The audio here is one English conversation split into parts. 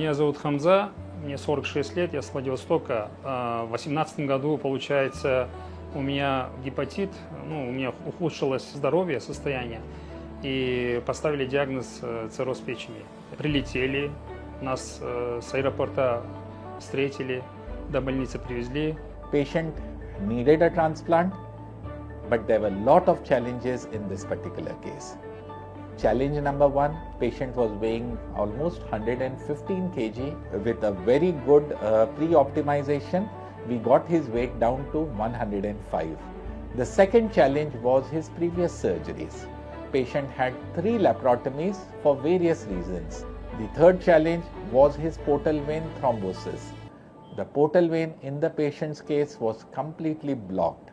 Меня зовут Хамза, мне 46 лет, я с Владивостока. В 2018 году, получается, у меня гепатит, у меня ухудшилось здоровье, состояние, и поставили диагноз цирроз печени. Прилетели, нас с аэропорта встретили, до больницы привезли. Patient needed a transplant, but there were a lot of challenges in this particular case. Challenge number one, patient was weighing almost 115 kg with a very good pre-optimization. We got his weight down to 105. The second challenge was his previous surgeries. Patient had 3 laparotomies for various reasons. The third challenge was his portal vein thrombosis. The portal vein in the patient's case was completely blocked.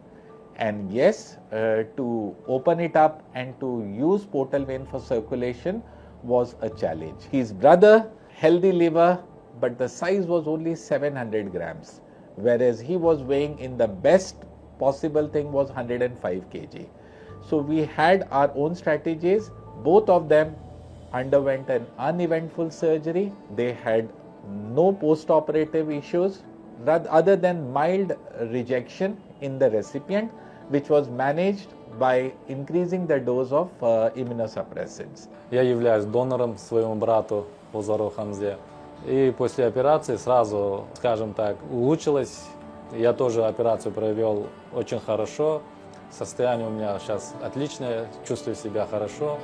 And yes, to open it up and to use portal vein for circulation was a challenge. His brother, healthy liver, but the size was only 700 grams, whereas he was weighing in the best possible thing was 105 kg. So we had our own strategies. Both of them underwent an uneventful surgery. They had no post-operative issues other than mild rejection in the recipient, which was managed by increasing the dose of immunosuppressants. Я являюсь донором своему брату Бозорову Хамзе. И после операции сразу, скажем так, улучшилось. Я тоже операцию провел очень хорошо. Состояние у меня сейчас отличное, чувствую себя хорошо.